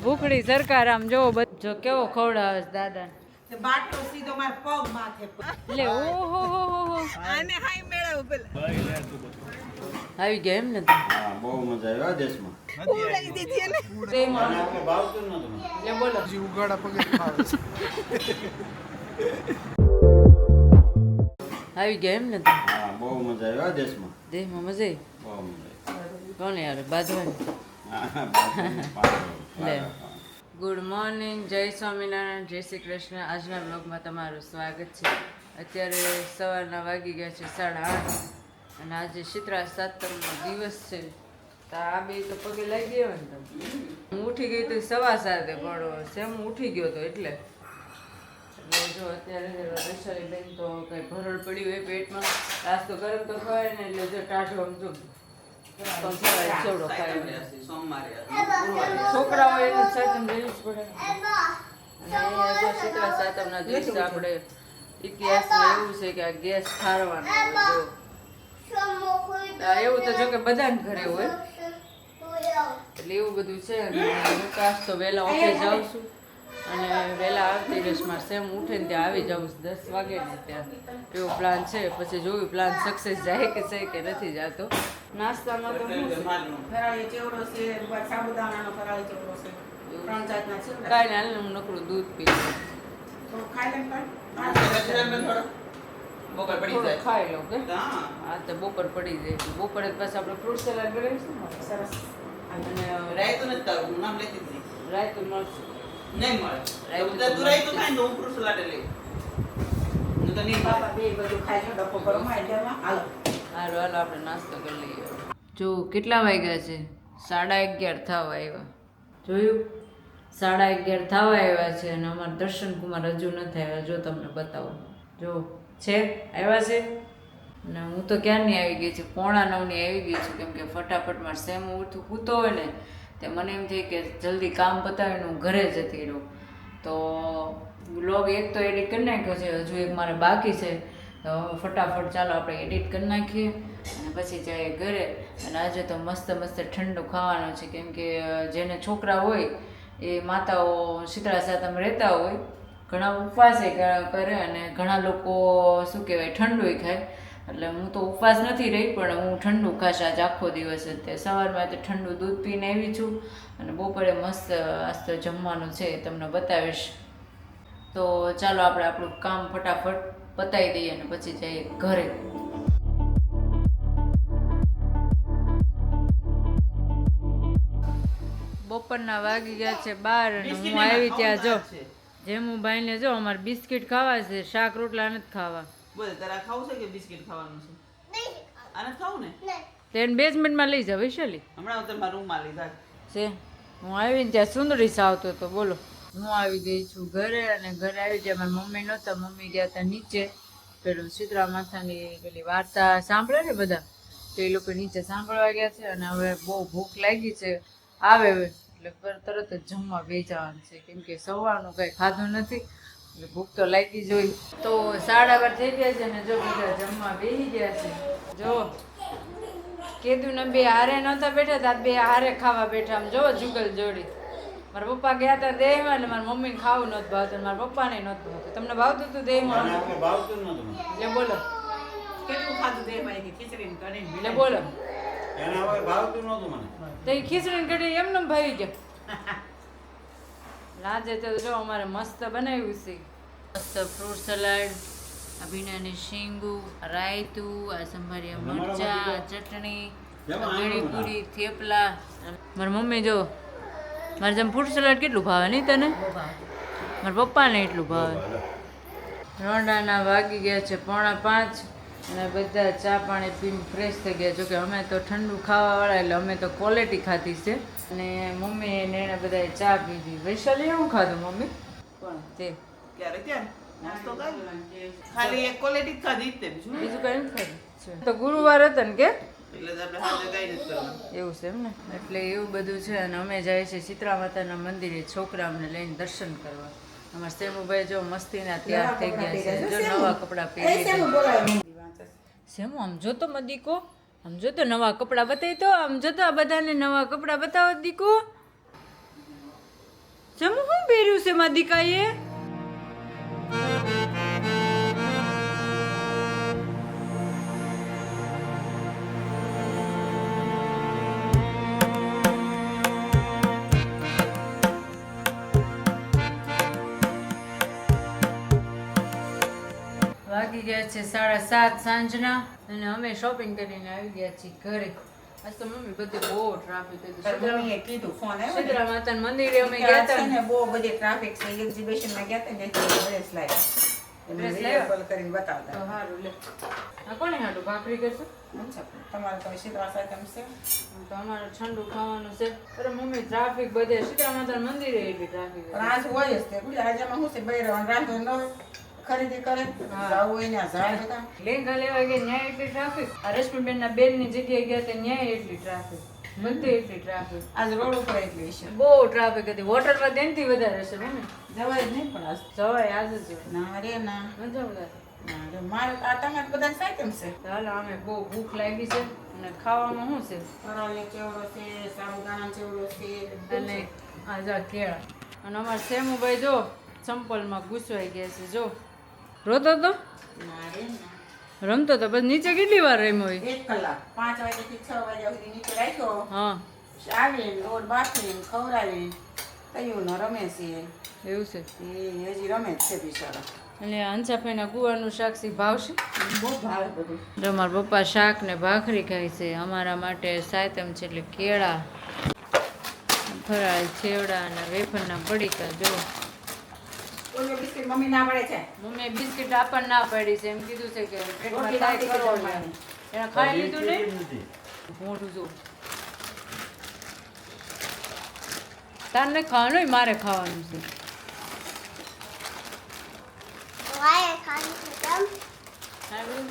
ભૂખડી સરકાર આમ જો જો કેવો ખવડાવે છે દાદા બાટલો સીધો માર પગ માથે લે ઓહો આને હાઈ મેળવ પેલા આવી ગયા એમ ને હા બહુ મજા આવ્યા દેશમાં ઉડાઈ દીધી ને તેમાં અને આપણે ભાવતું જ નતું લે બોલો ઉગાડા પગે ખાવે છે. આવી ગયા એમ ને હા બહુ મજા આવ્યા દેશમાં દેહમાં મજા બહુ મજા આવી કોને યાર બાંધવાની આવી લે ગુડ મોર્નિંગ જય સ્વામિનારાયણ જય શ્રી કૃષ્ણ આજના બ્લોગમાં તમારું સ્વાગત છે અત્યારે સવારના વાગી ગયા છે 8:30 અને આજે શીતળા સાતમનો દિવસ છે તો આ બે તો પગે લાગી ગયા ને તમે હું ઉઠી ગઈ તો 7:15 પણ સેમ ઉઠી ગયો તો એટલે જો અત્યારે વૈશાલી બેન તો કઈ ભરડ પડી હોય પેટમાં નાસ્તો ગરમ તો ખવાય ને એટલે જો ટાઢો આમ જો છોકરા હોય એનું સાતમ લેવું જ પડે અને અહીંયા જો શીતળા સાતમના દિવસે આપણે ઇતિહાસમાં એવું છે કે આ ગેસ ઠારવાનો હોય જો એવું તો જો કે બધાને ઘરે હોય એટલે એવું બધું છે અને હું કાશ તો વહેલા ઓફિસ જાઉં છું અને વહેલા આવતી રેસમાં સેમ ઉઠે ને ત્યાં આવી જાઉં 10 વાગે ને ત્યાં એવો પ્લાન છે પછી જોયું પ્લાન સક્સેસ જાય કે છે કે નથી જતો નાસ્તામાં તો શું છે ફરાળી ચેવડો છે સાબુદાણાનો ફરાળી ચેવડો છે 3 જાતના છે કાંઈ ને હાલ હું નકરું દૂધ પી લઉં તો ખાઈ લે થોડું ખાઈ લઉં કે હા તો બપોર પડી જાય બપોરે પછી આપણે ફ્રૂટ સલાડ બનાવીશું ને સરસ અને રાયતું નથી તારું નામ લેતી હતી રાયતું મળશે નહીં મળે રાયતું તું રાયતું ખાય ને તો હું ફ્રૂટ સલાડ લઈ હું તો નહીં બાપા બે બધું ખાઈ લો ડબ્બો ભરો માં એટલે હાલો હાલો હાલો આપણે નાસ્તો કરી લઈએ જો કેટલા વાગ્યા છે 11:30 થવા આવ્યા જોયું 11:30 થવા આવ્યા છે અને અમારા દર્શન કુમાર હજુ નથી આવ્યા જો તમને બતાવું જો છે આવ્યા છે ને હું તો ક્યારની આવી ગઈ છું 8:45 આવી ગઈ છું કેમ કે ફટાફટ મારે સેમ ઉઠતો હોય ને તે મને એમ થાય કે જલ્દી કામ પતાવીને હું ઘરે જતી રહું તો વ્લોગ એક તો એડિટ કરી નાખ્યો છે હજુ એક મારે બાકી છે તો ફટાફટ ચાલો આપણે એડિટ કરી નાખીએ અને પછી જઈએ ઘરે અને આજે તો મસ્ત મસ્ત ઠંડુ ખાવાનું છે કેમ કે જેને છોકરા હોય એ માતાઓ શીતળા સાતમ રહેતા હોય ઘણા ઉપવાસ કરે અને ઘણા લોકો શું કહેવાય ઠંડુય ખાય એટલે હું તો ઉપવાસ નથી રહી પણ હું ઠંડુ ખાશ આજ આખો દિવસ તે સવારમાં તો ઠંડુ દૂધ પીને આવી છું અને બપોરે મસ્ત આજ તો જમવાનું છે એ તમને બતાવીશ તો ચાલો આપણે આપણું કામ ફટાફટ પતાવી દઈએ અને પછી જઈએ ઘરે બપોરના વાગી ગયા છે 12 અને હું આવી ત્યાં જો જેમ હું ભાઈને જો અમારે બિસ્કિટ ખાવા છે શાક રોટલા નથી ખાવા બોલ તારા ખાવું છે કે બિસ્કિટ ખાવાનું છે આને ખાવું ને તેને 2 મિનિટમાં લઈ જાવ વિશાલી હમણાં હું મારા રૂમમાં લીધા છે હું આવીને ત્યાં સુંદરી આવતો હતો બોલો હું આવી ગઈ છું ઘરે અને ઘરે આવી ત્યાં મારી મમ્મી નહોતા મમ્મી ગયા હતા નીચે પેલું શીતળા માતાની પેલી વાર્તા સાંભળે ને બધા તો એ લોકો નીચે સાંભળવા ગયા છે અને હવે બહુ ભૂખ લાગી છે આવે એટલે તરત જ જમવા બેસવાનું છે કેમ કે સવારનું કંઈ ખાધું નથી એટલે ભૂખ તો લાગી જ હોય તો 12:30 થઈ ગયા છે ને જો બધા જમવા બેસી ગયા છે જો કીધું ને બે હારે નહોતા બેઠા તા બે હારે ખાવા બેઠા આમ જો જુગલ જોડી મારા પપ્પા ગયા હતા દેહમાં એટલે મારા મમ્મીને ખાવું નહોતું ભાવતું મારા પપ્પાને નહોતું ભાવતું તમને ભાવતું હતું દેહમાં આપણે ભાવતું જ નતું એટલે બોલો કેટલું ખાધું દે ભાઈ ખીચડી ને કઢી એટલે બોલો એના હવે ભાવતું નતું મને તો એ ખીચડી કઢી એમને ભાવી ગયા આજે તો જો અમારે મસ્ત બનાવ્યું છે મસ્ત ફ્રૂટ સલાડ આ ભીંડાની શીંગું રાયતું આ સંભારિયા મરચા ચટણી ગળી પૂરી થેપલા મારી મમ્મી જો મારે જેમ ફ્રૂટ સલાડ કેટલું ભાવે નહીં તને મારા પપ્પાને એટલું ભાવે રોંડાના વાગી ગયા છે 4:45 અને બધા ચા પાણી પીને ફ્રેશ થઈ ગયા જોકે અમે તો ઠંડુ ખાવાવાળા એટલે અમે તો ક્વોલિટી ખાધી છે અને મમ્મી ને એને બધાએ ચા પીધી વૈશાલી એવું ખાધું મમ્મી પણ તે ક્યારે ક્યારે નાસ્તો કરી ખાલી એક ક્વોલિટી જ ખાધી જ તે બીજું બીજું કઈ નથી ખાધું તો ગુરુવાર હતા ને કે એટલે જ આપણે હાજર કઈ નથી કરવાનું એવું છે એમ ને એટલે એવું બધું છે અને અમે જઈએ છીએ શીતળા માતાના મંદિરે છોકરાઓને લઈને દર્શન કરવા અમારા સેમુભાઈ જો મસ્તીના તૈયાર થઈ ગયા છે જો નવા કપડાં પહેરી સેમુ આમ જો તો મદીકો આમ જો તો નવા કપડાં બતાવી તો આમ જો તો આ બધાને નવા કપડાં બતાવો દીકો સમૂહ શું પહેર્યું છે મારી દીકાએ? વાગી ગયા છે 7:30 સાંજના અને અમે શોપિંગ કરીને આવી ગયા છીએ ઘરે. આજ તો મમ્મી બધે બહુ ટ્રાફિક હતું. મમ્મીએ કીધું ફોન આવ્યો ને. શીતળા માતાના મંદિરે અમે ગયા ત્યાં છે હતા ને બહુ બધી ટ્રાફિક છે એક્ઝિબિશનમાં ગયા હતા ને ત્યાંથી ડ્રેસ લાવ્યા એમને ડ્રેસ વિડીયો લાવ્યા? કોલ કરીને બતાવતા તો સારું લે. આ કોને હાટું ભાખરી કરશું? અચ્છા તમારે તો શીતળા સાતમ છે તો અમારે ઠંડુ ખાવાનું છે. અરે મમ્મી ટ્રાફિક બધે શીતળા માતાના મંદિરે એટલી ટ્રાફિક પણ આજ હોય જ તે એટલે આજે આમાં શું છે બહાર રાંધો ન હોય, ખરીદી કરે હા. જાવું હોય ને જાય બધા લેંગા લેવા ગયા ન્યાય એટલી ટ્રાફિક. આ રશ્મિબેન ના બેન ની જગ્યાએ ગયા તે ન્યાય એટલી ટ્રાફિક. બધે એટલી ટ્રાફિક. આજ રોડ ઉપર એટલી છે બહુ ટ્રાફિક હતી. હોટલમાં તેનથી વધારે હશે મમ્મી. જવાય જ નહીં પણ આજ જવાય આજ જ જવાય. ના રે ના મજા બધા. ના રે મારે તો આ તમારે બધા સાતમ છે હાલો અમે બહુ ભૂખ લાગી છે અને ખાવામાં શું છે ફરાળી ચેવડો છે સાબુદાણા ચેવડો છે અને આ જા કેળા. અને અમારા સેમુભાઈ જો ચંપલમાં ઘૂસવાઈ ગયા છે જો. રોતો તો ના રે ના રમતો તો બસ નીચે કેટલી વાર રમ્યો હોય? 1 કલાક 5 વાગ્યાથી 6 વાગ્યા સુધી નીચે રાખ્યો હા આવીને લોટ બાફીને ખવડાવીને તૈયું રમે છે એવું છે. એ હજી રમે જ છે બિચારા અને અંજાફાઈના ગુવાનું શાક શી ભાવશે? બહુ ભાવે બધું જો મારા પપ્પા શાક ને ભાખરી ખાય છે. અમારા માટે સાયતમ છે એટલે કેળા, ફરાળ છેવડા અને વેફરના પડીકા. જો ઓલો બિસ્કિટ મમ્મી ના પડે છે મમ્મીએ બિસ્કિટ આપણને ના પાડી છે. એમ કીધું છે કે પેટમાં રોટલી કાંઈ બાકી કરવો છે નહીં. એને ખાઈ લીધું ને નથી. મોઢું જો. તારને ખાવાનું હોય, મારે ખાવાનું છે.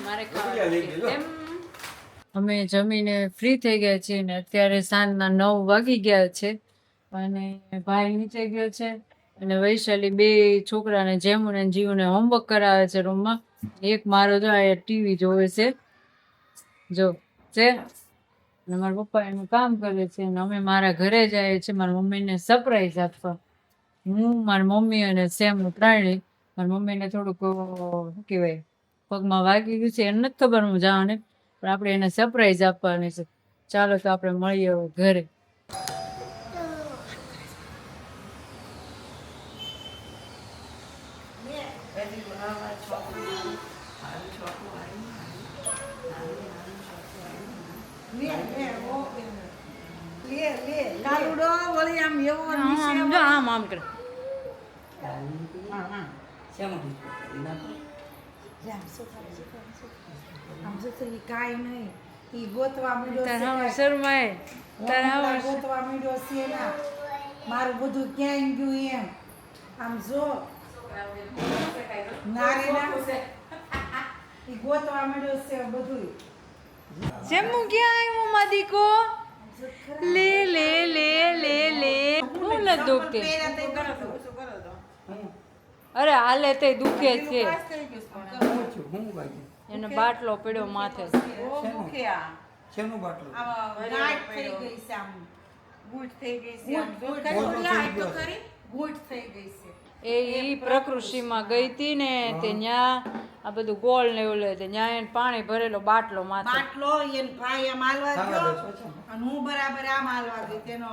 મારે ખાવાનું છે. એમ અમે જમીને ફ્રી થઈ ગયા છીએ ને અત્યારે સાંજના 9 વાગી ગયા છે અને ભાઈ નીચે ગયો છે અને વૈશાલી બે છોકરાને જેમુને અને જીવુને હોમવર્ક કરાવે છે રૂમમાં. એક મારો જો આ ટીવી જોવે છે જો છે અને મારા પપ્પા એનું કામ કરે છે અને અમે મારા ઘરે જઈએ છીએ મારા મમ્મીને સરપ્રાઈઝ આપવા. હું મારી મમ્મી અને સેમ ત્રણેય. મારી મમ્મીને થોડુંક શું કહેવાય પગમાં વાગી ગયું છે એને નથી ખબર હું જવાની પણ આપણે એને સરપ્રાઈઝ આપવાની છે. ચાલો તો આપણે મળીએ હવે ઘરે. કાલુડો વળી આમ એવો આમ જો આમ આમ કરે. કાંઈ નહીં ઈ ગોતવા તાર માંડ્યો હાવ છે શરમાય. તાર હાવ ગોતવા માંડ્યો છે ને મારું બધું ક્યાંય ગયું એમ આમ જો નારે ના ઈ ગોતવા માંડ્યો છે બધું શેમુ ક્યાં આવ્યો માં દીકો? લે લે લે લે લે હું ન દુખતે. અરે હાલે તે દુખે છે. એને બાટલો પડ્યો માથે. શેનું બાટલું? ગાંઠ થઈ ગઈ છે આમ ગુઠ થઈ ગઈ છે આમ જો ગુઠ કરી થઈ લાઈટ તો ગયો. કરી ગુઠ થઈ ગઈ છે ઈ પ્રકૃતિમાં ગઈ હતી ને તે ન્યા આ બધું ગોળ ને એવું લે તે ન્યા એને પાણી ભરેલો બાટલો માથે. બાટલો એન ભાઈ આમ હાલવા ગયો અને હું બરાબર આમ હાલવા ગઈ તેનો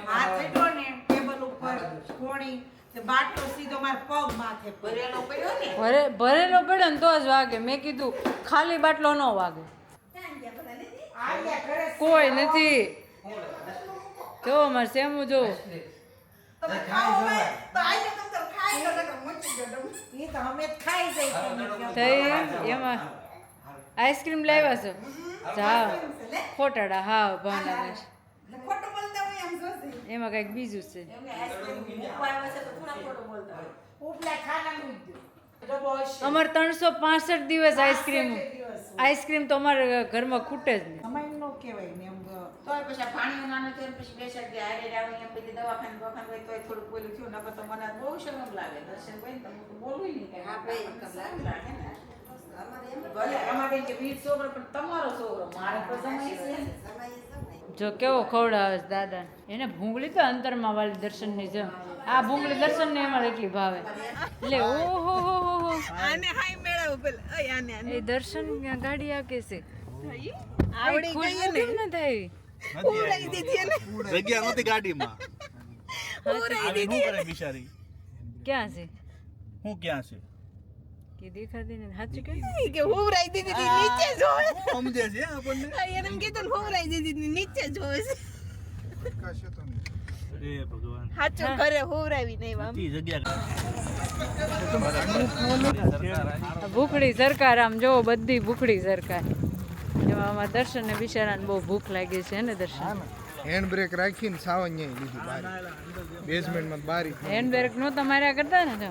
હાથ હેઠો ને ટેબલ ઉપર કોણી તે બાટલો સીધો મારા પગ માથે ભરેલો પડ્યો ને ભરેલો પડે ને તો જ વાગે. મેં કીધું ખાલી બાટલો ન વાગે. આલ્યા કરે છે. કોઈ નથી. જો મારે સેમું જો તમે ખાઓ હવે તો આલ્યા તમ તો ખાઈ લો નકર મચી ગયો ઈ તો અમે જ ખાઈ જઈ થઈ એમાં આઈસ્ક્રીમ લાવ્યા છો? જા ખોટાડા હા ભાવનગર. ખોટું બોલતા હોય એમ જોશે એમાં કંઈક બીજું છે. એમને આઈસ્ક્રીમ મૂકવા આવ્યા છે તો થોડા ખોટું બોલતા હોય ઉપલા ખાનાનું જ ડબ્બો હશે અમારે 365 દિવસ આઈસ્ક્રીમ. આઈસ્ક્રીમ તો અમારા ઘરમાં ખૂટે જ નહીં. અમારે નો કહેવાય ને એમ તોય પછી આ પાણીઓ નાનો થયો ને પછી બે શબ્દ હારે આવે ને પછી દવાખાને હોય તોય થોડુંક બોલું થયું નકર તો મને બહુ શરમ લાગે દર્શનભાઈ ને તમે તો બોલવું નહીં કે હા ભાઈ લાગે ને ભલે અમારે કે 20 છોકરો પણ તમારો છોકરો મારે તો સમય છે જો કેવો ખવડાવે છે દાદા. એને ભૂંગળી તો અંતરમાં વાળી દર્શનની જેમ આ ભૂંગળી દર્શન ને અમારે એટલી ભાવે એટલે ઓહો હો હો આને હાઈ મેળવ પેલા અય આને એ દર્શન ગાડી આ કે છે આવડી ગઈ ને કેમ ન થાય ઉડાઈ દીધી ને જગ્યા નહોતી ગાડીમાં ઉડાઈ શું કરે બિચારી ક્યાં છે હું ક્યાં છે કે દેખાતી ને સાચું કે દીધી કે ઉડાઈ દીધી નીચે જોવે સમજે છે આપણને એને એમ કીધું ને ઉડાઈ દીધી નીચે જોવે છે અરે ભગવાન સાચું ઘરે ઉડાવી નહીં આમ ઈ જગ્યા ભૂખડી સરકાર આમ જો બધી ભૂખડી સરકાર એમાં દર્શન ને બિચારાને બહુ ભૂખ લાગી છે ને દર્શન હેન્ડ બ્રેક રાખીને સાવન્ય લીધી બારી બેઝમેન્ટમાં બારી હેન્ડ બ્રેક નહોતા માર્યા કરતા ને જો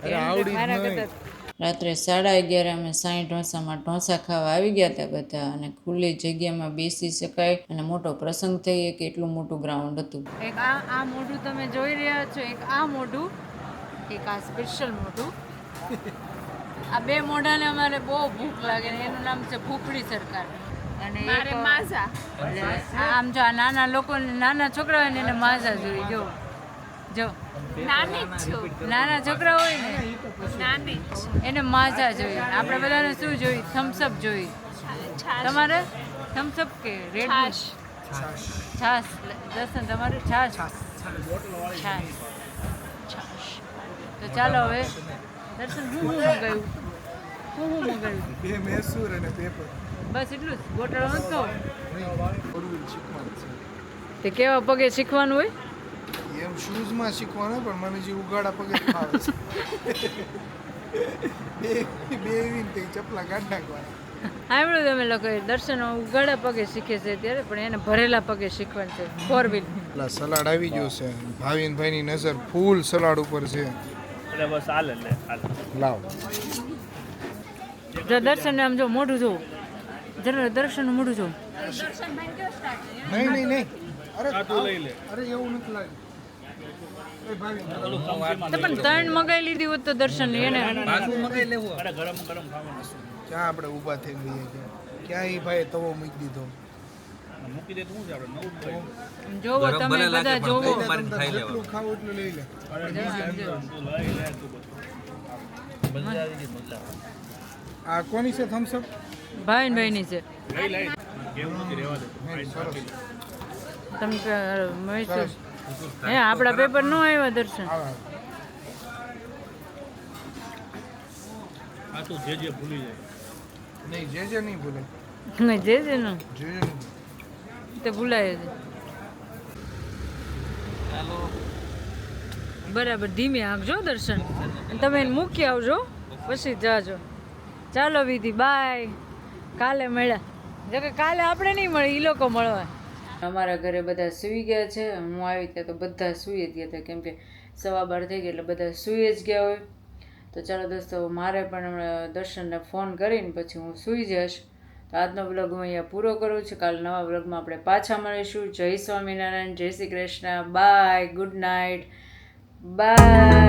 અરે આવડી જ નહીં. રાત્રે 11:30 અમે 60 ઢોસામાં ઢોસા ખાવા આવી ગયા હતા બધા અને ખુલ્લી જગ્યામાં બેસી શકાય અને મોટો પ્રસંગ થઈ કે એટલું મોટું ગ્રાઉન્ડ હતું એક આ મોઢું તમે જોઈ રહ્યા છો એક આ મોઢું એક આ સ્પેશિયલ મોઢું આ બે મોઢાને અમારે બહુ ભૂખ લાગે ને એનું નામ છે ભૂખડી સરકાર અને મારે માઝા આમ જો આ નાના લોકોને નાના છોકરા હોય ને એને માઝા જોઈ જો જો નાના છોકરા હોય ને એને માઝા જોઈ આપણે બધાને શું જોઈ થમ્સઅપ જોઈ તમારે થમ્સઅપ કે રેડ છાશ દર્શન તમારે છાશ છાશ તો ચાલો હવે દર્શન હું મંગાવ્યું બે મૈસૂર અને પેપર બસ એટલું જ ગોટાળો નતો શીખવાનું છે તે કેવા પગે શીખવાનું હોય એમ શૂઝમાં શીખવાનું પણ મને જે ઉગાડા પગે ફાવે છે બે એવી ને તે ચપલા કાઢ નાખવાના સાંભળ્યું તમે લોકો દર્શન ઉગાડા પગે શીખે છે ત્યારે પણ એને ભરેલા પગે શીખવાનું છે 4 વ્હીલ પેલા સલાડ આવી ગયો છે ભાવિનભાઈની નજર ફૂલ સલાડ ઉપર છે એટલે બસ હાલે લે હાલે લાવ જો દર્શન આમ જો મોઢું જોવું જરા દર્શન મોઢું જોવું નહીં અરે તું લઈ લે અરે એવું નથી લાગ્યું એ ભાવિન તો પણ 3 મગાઈ લીધી હોત તો દર્શન એને અરે ગરમ ગરમ ખાવાનું ક્યાં આપણે ઊભા થઈ ગઈએ ક્યાં એ ભાઈ તવો મૂકી દીધો મૂકી દે તો શું છે આપણે નવું થાય જોવો તમે બધા જોવો જેટલું ખાવું એટલું લઈ લે તું લઈ લે તું બધું મજા આવી ગઈ મજા આ કોની છે થમ્સઅપ ભાઈની છે લઈ લઈ કેવું નથી રહેવા દે સરસ તમે મહેસૂર હે આપણા પેપર નો આવ્યા દર્શન આવા આ તું જે ભૂલી જાય નહીં જે નહીં ભૂલે જે છે ને જે નહીં તે ભૂલાય છે બરાબર ધીમે આપજો દર્શન અને તમે એને મૂકી આવજો પછી જાજો ચાલો વિધિ બાય કાલે મળ્યા જો કે કાલે આપણે નહીં મળે એ લોકો મળવા અમારા ઘરે બધા સૂઈ ગયા છે હું આવી ત્યાં તો બધા સૂઈ જ ગયા હતા કેમ કે 12:15 થઈ ગયા એટલે બધા સૂઈ જ ગયા હોય તો ચાલો દોસ્તો મારે પણ હમણાં દર્શનને ફોન કરીને પછી હું સૂઈ જઈશ તો આજનો બ્લોગ હું અહીંયા પૂરો કરું છું કાલે નવા બ્લોગમાં આપણે પાછા મળીશું જય સ્વામિનારાયણ જય Shri Krishna bye good night bye